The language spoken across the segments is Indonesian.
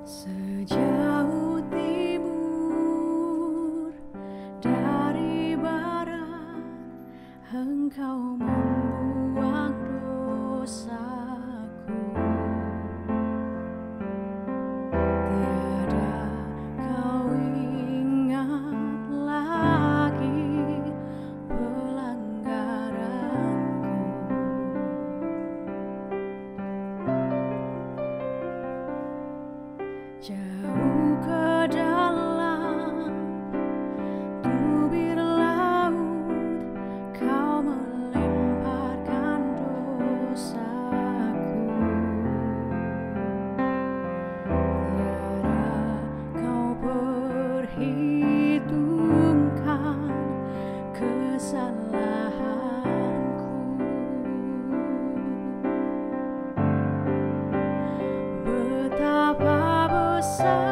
Sejauh timur dari barat, Engkau membuang dosaku. Tiada kau ingat lagi pelanggaranku. Jauh ke dalam tubir laut, Kau melemparkan dosaku. Tiada Kau perhitungkan kesalahanku. Betapa besar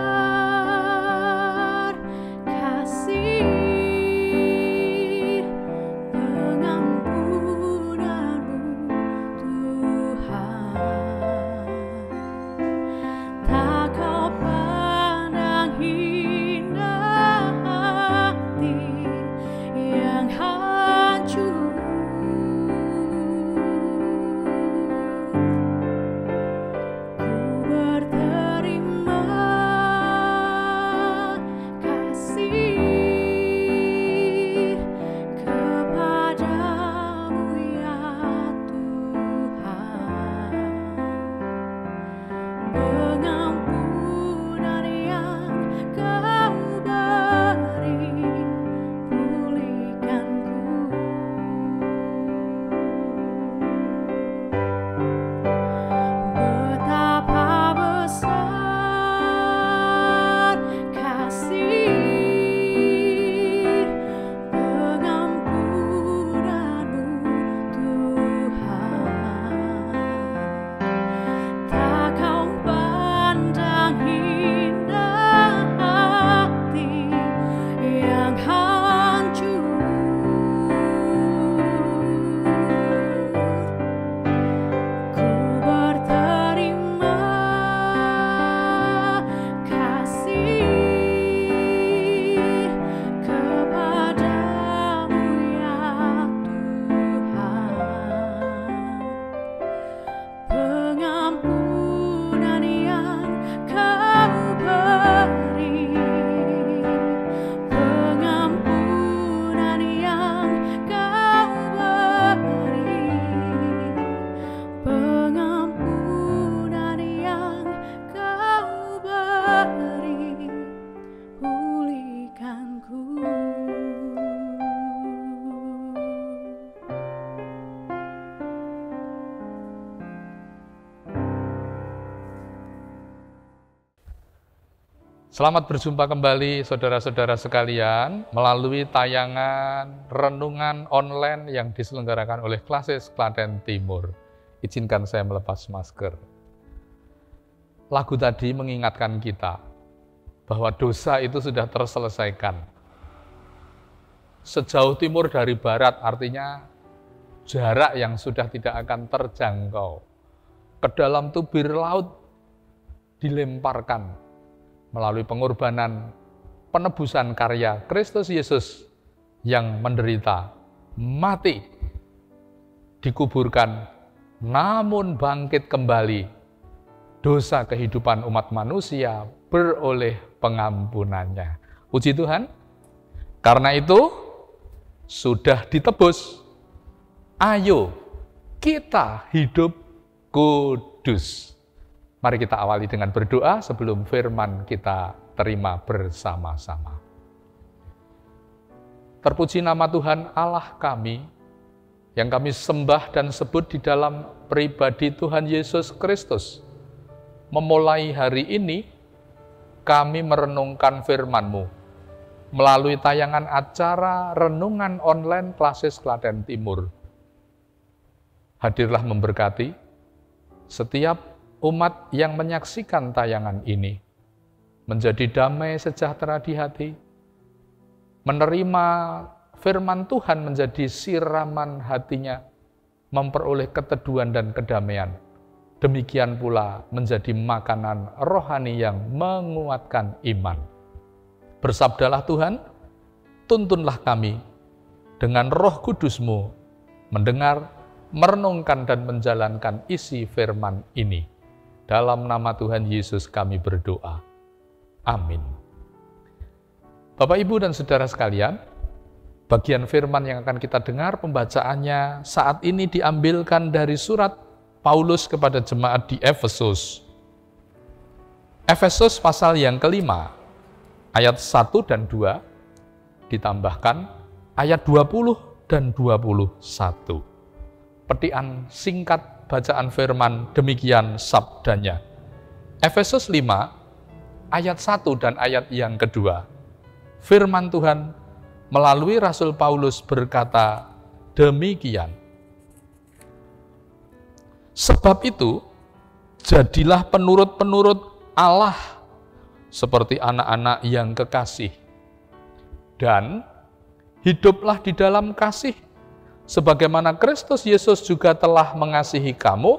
kasih pengampunanmu, Tuhan. Tak Kau pandang hina hati yang hancur. Ku berterima kasih kepadamu, ya Tuhan. Pengampunan yang Kau beri, pulihkanku. Betapa besar kasih pengampunanmu, Tuhan. Tak Kau pandang hina hati yang hancur. Ku berterima kasih kepadamu, ya Tuhan. Pengampunan yang Kau beri, pengampunan yang Kau beri, pengampunan yang Kau beri, pulihkanku. Selamat berjumpa kembali saudara-saudara sekalian melalui tayangan renungan online yang diselenggarakan oleh Klasis Klaten Timur. Izinkan saya melepas masker. Lagu tadi mengingatkan kita bahwa dosa itu sudah terselesaikan. Sejauh timur dari barat artinya jarak yang sudah tidak akan terjangkau. Ke dalam tubir laut dilemparkan melalui pengorbanan penebusan karya Kristus Yesus yang menderita, mati, dikuburkan, namun bangkit kembali. Dosa kehidupan umat manusia beroleh pengampunannya. Puji Tuhan, karena itu sudah ditebus. Ayo kita hidup kudus. Mari kita awali dengan berdoa sebelum firman kita terima bersama-sama. Terpuji nama Tuhan Allah kami, yang kami sembah dan sebut di dalam pribadi Tuhan Yesus Kristus. Memulai hari ini, kami merenungkan firman-Mu melalui tayangan acara renungan online Klasis Klaten Timur. Hadirlah memberkati setiap umat yang menyaksikan tayangan ini, menjadi damai sejahtera di hati, menerima firman Tuhan menjadi siraman hatinya, memperoleh keteduhan dan kedamaian demikian pula menjadi makanan rohani yang menguatkan iman. Bersabdalah Tuhan, tuntunlah kami dengan Roh Kudus-Mu mendengar, merenungkan dan menjalankan isi firman ini. Dalam nama Tuhan Yesus kami berdoa. Amin. Bapak, Ibu, dan saudara sekalian, bagian firman yang akan kita dengar pembacaannya saat ini diambilkan dari surat Paulus kepada jemaat di Efesus. Efesus pasal yang kelima, ayat 1 dan 2, ditambahkan ayat 20 dan 21. Petikan singkat bacaan firman demikian sabdanya. Efesus 5, ayat 1 dan ayat yang kedua. Firman Tuhan melalui Rasul Paulus berkata demikian. Sebab itu, jadilah penurut-penurut Allah seperti anak-anak yang kekasih. Dan hiduplah di dalam kasih, sebagaimana Kristus Yesus juga telah mengasihi kamu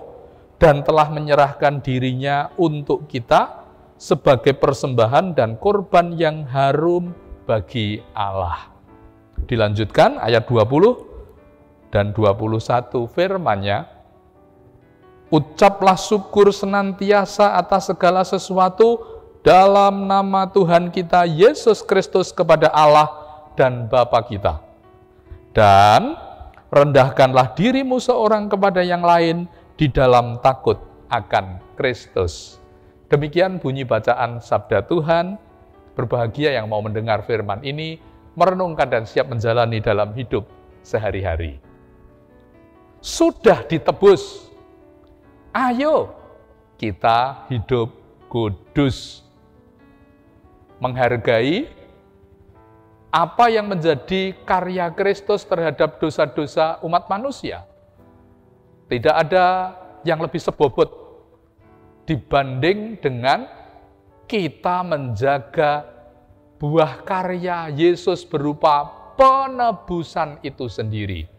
dan telah menyerahkan dirinya untuk kita sebagai persembahan dan korban yang harum bagi Allah. Dilanjutkan ayat 20 dan 21 firman-Nya, ucaplah syukur senantiasa atas segala sesuatu dalam nama Tuhan kita Yesus Kristus kepada Allah dan Bapa kita. Dan rendahkanlah dirimu seorang kepada yang lain di dalam takut akan Kristus. Demikian bunyi bacaan sabda Tuhan. Berbahagia yang mau mendengar firman ini, merenungkan dan siap menjalani dalam hidup sehari-hari. Sudah ditebus. Ayo kita hidup kudus. Menghargai apa yang menjadi karya Kristus terhadap dosa-dosa umat manusia. Tidak ada yang lebih sebobot dibanding dengan kita menjaga buah karya Yesus berupa penebusan itu sendiri.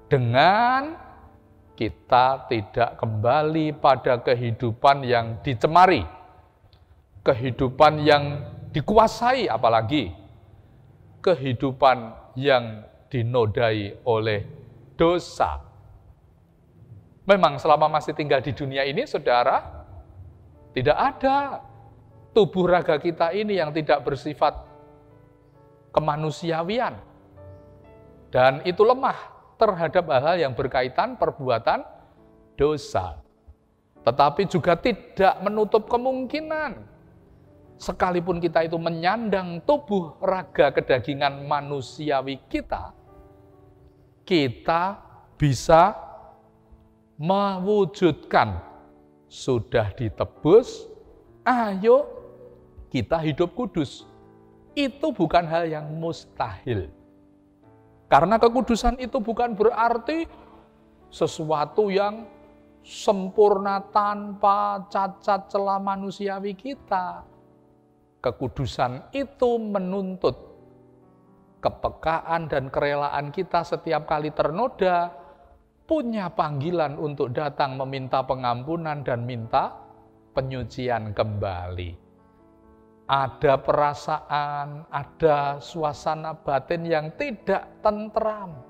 Dengan kita tidak kembali pada kehidupan yang dicemari, kehidupan yang dikuasai, apalagi kehidupan yang dinodai oleh dosa. Memang selama masih tinggal di dunia ini, saudara, tidak ada tubuh raga kita ini yang tidak bersifat kemanusiawian. Dan itu lemah terhadap hal-hal yang berkaitan perbuatan dosa. Tetapi juga tidak menutup kemungkinan, sekalipun kita itu menyandang tubuh raga kedagingan manusiawi kita, kita bisa mewujudkan sudah ditebus, ayo kita hidup kudus. Itu bukan hal yang mustahil. Karena kekudusan itu bukan berarti sesuatu yang sempurna tanpa cacat celah manusiawi kita. Kekudusan itu menuntut kepekaan dan kerelaan kita setiap kali ternoda, punya panggilan untuk datang meminta pengampunan dan minta penyucian kembali. Ada perasaan, ada suasana batin yang tidak tentram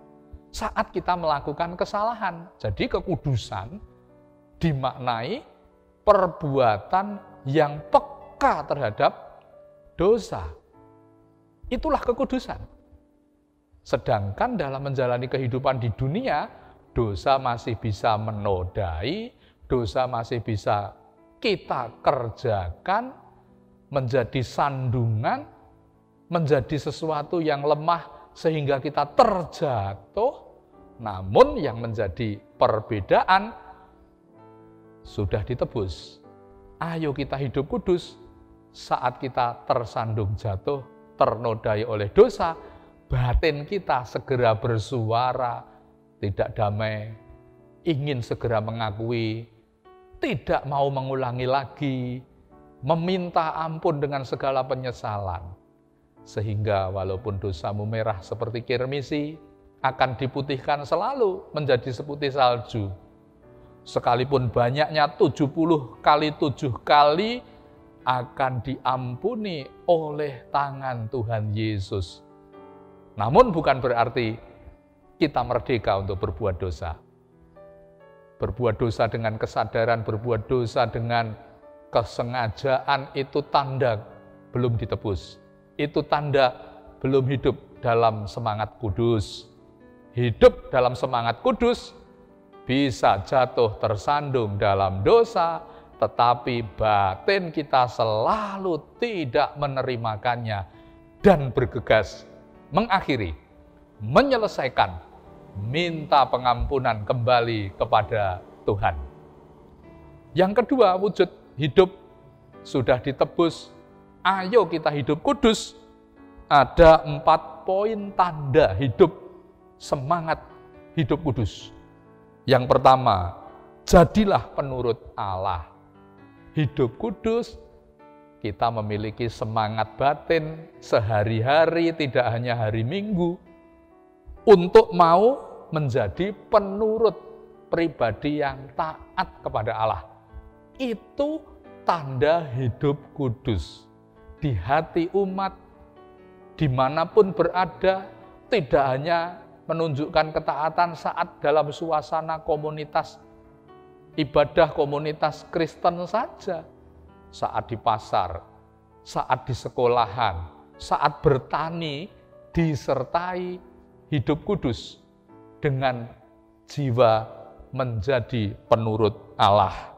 saat kita melakukan kesalahan. Jadi kekudusan dimaknai perbuatan yang peka terhadap dosa. Itulah kekudusan. Sedangkan dalam menjalani kehidupan di dunia, dosa masih bisa menodai, dosa masih bisa kita kerjakan, menjadi sandungan, menjadi sesuatu yang lemah sehingga kita terjatuh. Namun yang menjadi perbedaan sudah ditebus. Ayo kita hidup kudus. Saat kita tersandung jatuh, ternodai oleh dosa, batin kita segera bersuara, tidak damai, ingin segera mengakui, tidak mau mengulangi lagi, meminta ampun dengan segala penyesalan. Sehingga walaupun dosamu merah seperti kirmisi, akan diputihkan selalu menjadi seputih salju. sekalipun banyaknya 70 kali 7 kali, akan diampuni oleh tangan Tuhan Yesus. Namun bukan berarti kita merdeka untuk berbuat dosa. Berbuat dosa dengan kesadaran, berbuat dosa dengan kesengajaan, itu tanda belum ditebus. Itu tanda belum hidup dalam semangat kudus. Hidup dalam semangat kudus bisa jatuh tersandung dalam dosa, tetapi batin kita selalu tidak menerimakannya dan bergegas mengakhiri, menyelesaikan, minta pengampunan kembali kepada Tuhan. Yang kedua, wujud hidup sudah ditebus, ayo kita hidup kudus. Ada 4 poin tanda hidup, semangat hidup kudus. Yang pertama, jadilah penurut Allah. Hidup kudus, kita memiliki semangat batin sehari-hari, tidak hanya hari Minggu, untuk mau menjadi penurut pribadi yang taat kepada Allah. Itu tanda hidup kudus. Di hati umat, dimanapun berada, tidak hanya menunjukkan ketaatan saat dalam suasana komunitas ibadah komunitas Kristen saja, saat di pasar, saat di sekolahan, saat bertani, disertai hidup kudus dengan jiwa menjadi penurut Allah.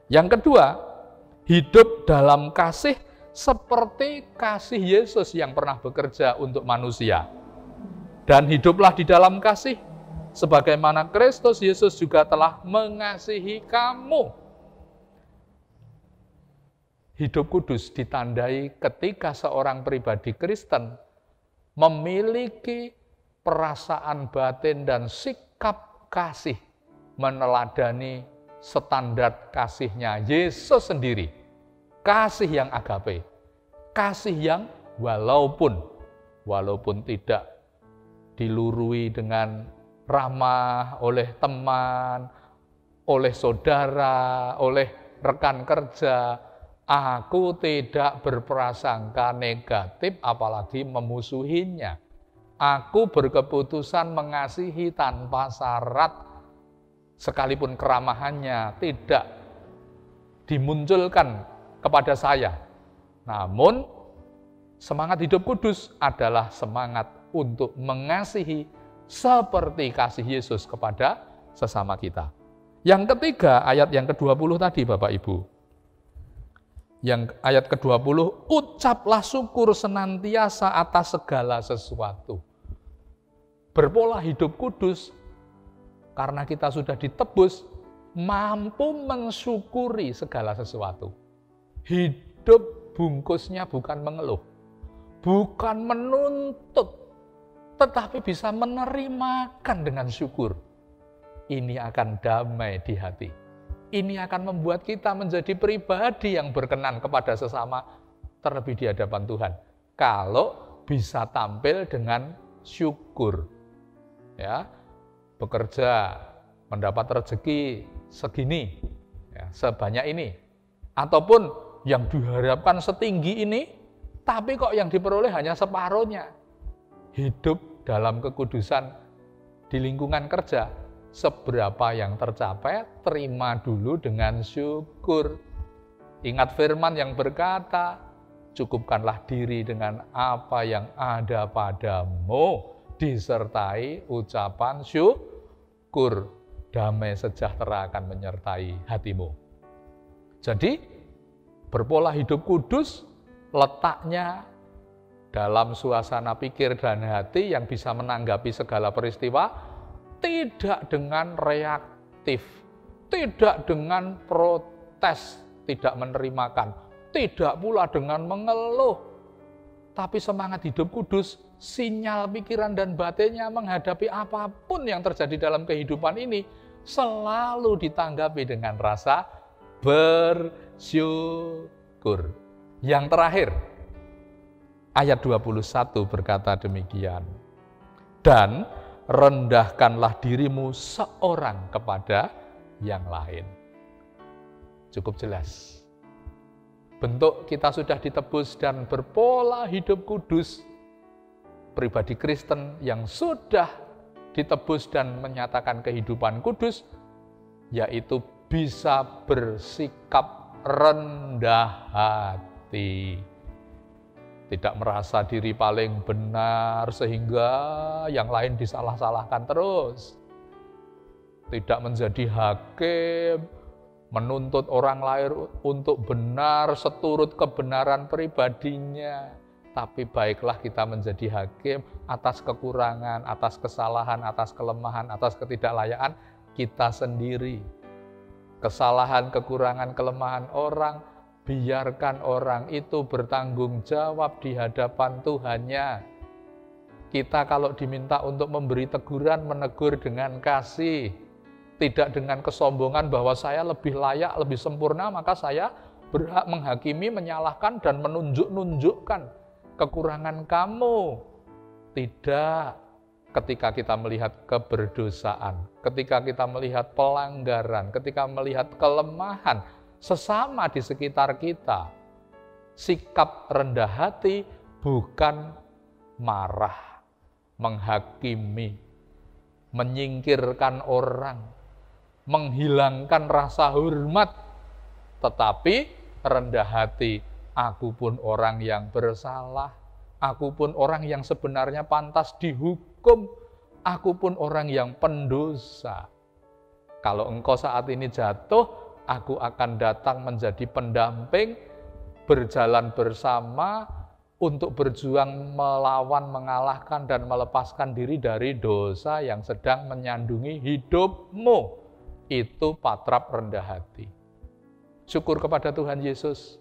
Yang kedua, hidup dalam kasih seperti kasih Yesus yang pernah bekerja untuk manusia. Dan hiduplah di dalam kasih, sebagaimana Kristus Yesus juga telah mengasihi kamu. Hidup kudus ditandai ketika seorang pribadi Kristen memiliki perasaan batin dan sikap kasih, meneladani standar kasihnya Yesus sendiri. Kasih yang agape, kasih yang walaupun tidak dilurui dengan ramah oleh teman, oleh saudara, oleh rekan kerja, aku tidak berprasangka negatif apalagi memusuhinya. Aku berkeputusan mengasihi tanpa syarat, sekalipun keramahannya tidak dimunculkan kepada saya. Namun, semangat hidup kudus adalah semangat untuk mengasihi seperti kasih Yesus kepada sesama kita. Yang ketiga, ayat yang ke-20 tadi Bapak Ibu. Yang ayat ke-20, ucaplah syukur senantiasa atas segala sesuatu. Berpola hidup kudus, karena kita sudah ditebus, mampu mensyukuri segala sesuatu. Hidup bungkusnya bukan mengeluh, bukan menuntut, tetapi bisa menerimakan dengan syukur. Ini akan damai di hati. Ini akan membuat kita menjadi pribadi yang berkenan kepada sesama, terlebih di hadapan Tuhan. Kalau bisa tampil dengan syukur. Ya, bekerja, mendapat rezeki segini, ya, sebanyak ini. Ataupun yang diharapkan setinggi ini, tapi kok yang diperoleh hanya separuhnya. Hidup dalam kekudusan di lingkungan kerja, seberapa yang tercapai, terima dulu dengan syukur. Ingat firman yang berkata, cukupkanlah diri dengan apa yang ada padamu, disertai ucapan syukur. Damai sejahtera akan menyertai hatimu. Jadi, berpola hidup kudus letaknya dalam suasana pikir dan hati yang bisa menanggapi segala peristiwa, tidak dengan reaktif, tidak dengan protes, tidak menerimakan, tidak pula dengan mengeluh. Tapi semangat hidup kudus, sinyal pikiran dan batinnya menghadapi apapun yang terjadi dalam kehidupan ini, selalu ditanggapi dengan rasa bersyukur. Yang terakhir, ayat 21 berkata demikian, dan rendahkanlah dirimu seorang kepada yang lain. Cukup jelas. Bentuk kita sudah ditebus dan berpola hidup kudus. Pribadi Kristen yang sudah ditebus dan menyatakan kehidupan kudus, yaitu bisa bersikap rendah hati. Tidak merasa diri paling benar sehingga yang lain disalah-salahkan terus. Tidak menjadi hakim, menuntut orang lain untuk benar seturut kebenaran pribadinya. Tapi baiklah kita menjadi hakim atas kekurangan, atas kesalahan, atas kelemahan, atas ketidaklayaan kita sendiri. Kesalahan, kekurangan, kelemahan orang, biarkan orang itu bertanggung jawab di hadapan Tuhannya. Kita kalau diminta untuk memberi teguran, menegur dengan kasih. Tidak dengan kesombongan bahwa saya lebih layak, lebih sempurna, maka saya berhak menghakimi, menyalahkan, dan menunjuk-nunjukkan kekurangan kamu. Tidak. Ketika kita melihat keberdosaan, ketika kita melihat pelanggaran, ketika melihat kelemahan sesama di sekitar kita, sikap rendah hati bukan marah, menghakimi, menyingkirkan orang, menghilangkan rasa hormat, tetapi rendah hati, aku pun orang yang bersalah, aku pun orang yang sebenarnya pantas dihukum, aku pun orang yang pendosa. Kalau engkau saat ini jatuh, aku akan datang menjadi pendamping, berjalan bersama untuk berjuang melawan, mengalahkan, dan melepaskan diri dari dosa yang sedang menyandungi hidupmu. Itu patrap rendah hati. Syukur kepada Tuhan Yesus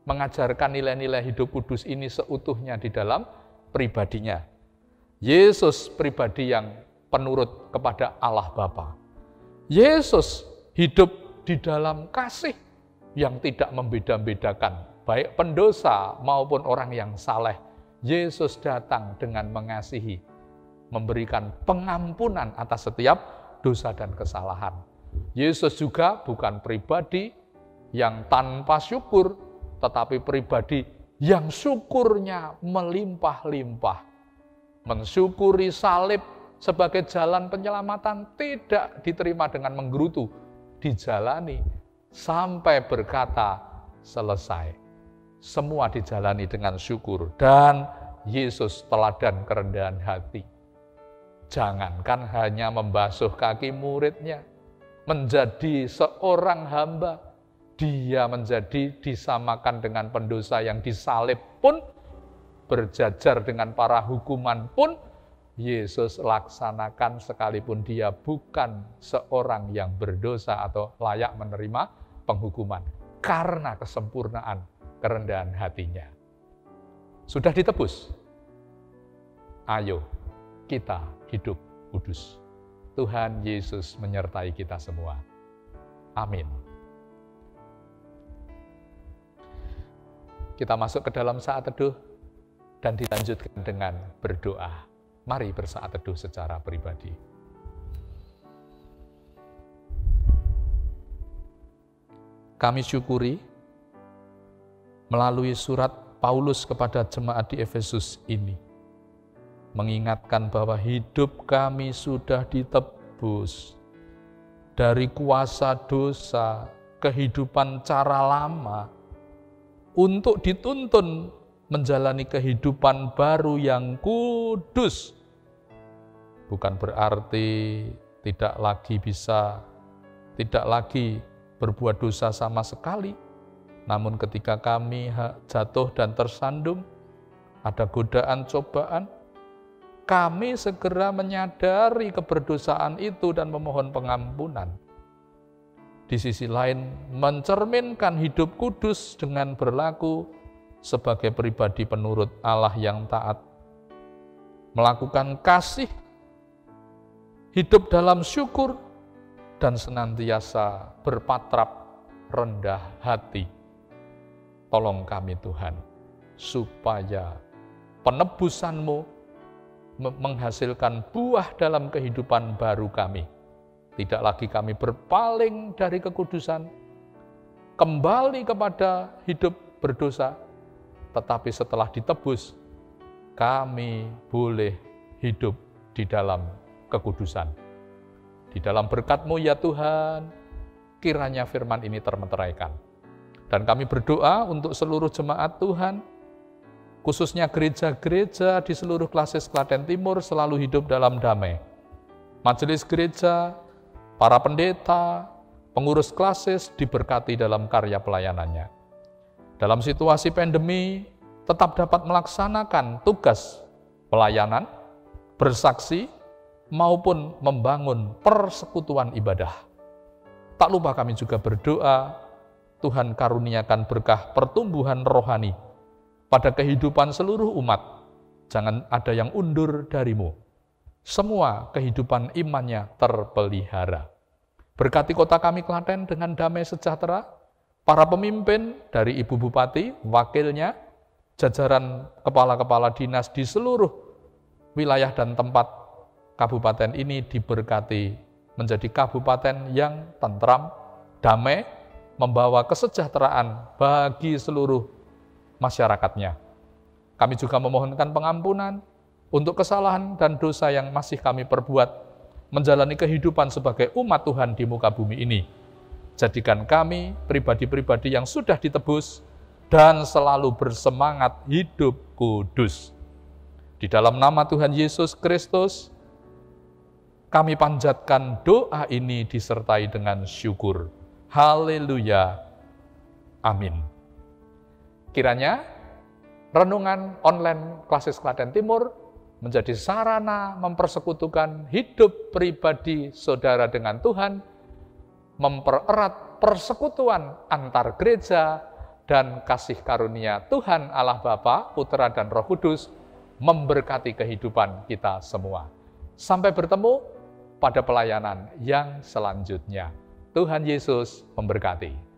mengajarkan nilai-nilai hidup kudus ini seutuhnya di dalam pribadinya. Yesus pribadi yang penurut kepada Allah Bapa. Yesus hidup di dalam kasih yang tidak membeda-bedakan, baik pendosa maupun orang yang saleh. Yesus datang dengan mengasihi, memberikan pengampunan atas setiap dosa dan kesalahan. Yesus juga bukan pribadi yang tanpa syukur, tetapi pribadi yang syukurnya melimpah-limpah. Mensyukuri salib sebagai jalan penyelamatan tidak diterima dengan menggerutu, dijalani sampai berkata selesai. Semua dijalani dengan syukur dan Yesus teladan kerendahan hati. Jangankan hanya membasuh kaki muridnya, menjadi seorang hamba, dia menjadi disamakan dengan pendosa yang disalib pun, berjajar dengan para hukuman pun, Yesus laksanakan sekalipun dia bukan seorang yang berdosa atau layak menerima penghukuman. Karena kesempurnaan kerendahan hatinya. Sudah ditebus? Ayo kita hidup kudus. Tuhan Yesus menyertai kita semua. Amin. Kita masuk ke dalam saat teduh dan dilanjutkan dengan berdoa. Mari bersaat teduh secara pribadi. Kami syukuri melalui surat Paulus kepada jemaat di Efesus ini, mengingatkan bahwa hidup kami sudah ditebus dari kuasa dosa, kehidupan cara lama, untuk dituntun menjalani kehidupan baru yang kudus. Bukan berarti tidak lagi berbuat dosa sama sekali. Namun ketika kami jatuh dan tersandung, ada godaan, cobaan, kami segera menyadari keberdosaan itu dan memohon pengampunan. Di sisi lain, mencerminkan hidup kudus dengan berlaku sebagai pribadi penurut Allah yang taat, melakukan kasih, hidup dalam syukur, dan senantiasa berpatrap rendah hati. Tolong kami Tuhan, supaya penebusan-Mu menghasilkan buah dalam kehidupan baru kami, Tidak lagi kami berpaling dari kekudusan, kembali kepada hidup berdosa, tetapi setelah ditebus, kami boleh hidup di dalam kekudusan. Di dalam berkat-Mu ya Tuhan, kiranya firman ini termeteraikan. Dan kami berdoa untuk seluruh jemaat Tuhan, khususnya gereja-gereja di seluruh Klasis Klaten Timur selalu hidup dalam damai. Majelis gereja, para pendeta, pengurus klasis diberkati dalam karya pelayanannya. Dalam situasi pandemi, tetap dapat melaksanakan tugas pelayanan, bersaksi, maupun membangun persekutuan ibadah. Tak lupa kami juga berdoa, Tuhan karuniakan berkah pertumbuhan rohani pada kehidupan seluruh umat. Jangan ada yang undur dari-Mu. Semua kehidupan imannya terpelihara. Berkati kota kami Klaten dengan damai sejahtera, para pemimpin dari Ibu Bupati, wakilnya, jajaran kepala-kepala dinas di seluruh wilayah dan tempat kabupaten ini diberkati menjadi kabupaten yang tentram, damai, membawa kesejahteraan bagi seluruh masyarakatnya. Kami juga memohonkan pengampunan untuk kesalahan dan dosa yang masih kami perbuat menjalani kehidupan sebagai umat Tuhan di muka bumi ini. Jadikan kami pribadi-pribadi yang sudah ditebus dan selalu bersemangat hidup kudus. Di dalam nama Tuhan Yesus Kristus, kami panjatkan doa ini disertai dengan syukur. Haleluya. Amin. Kiranya renungan online Klasis Klaten Timur menjadi sarana mempersekutukan hidup pribadi saudara dengan Tuhan, mempererat persekutuan antar gereja, dan kasih karunia Tuhan Allah Bapa, Putra, dan Roh Kudus memberkati kehidupan kita semua. Sampai bertemu pada pelayanan yang selanjutnya. Tuhan Yesus memberkati.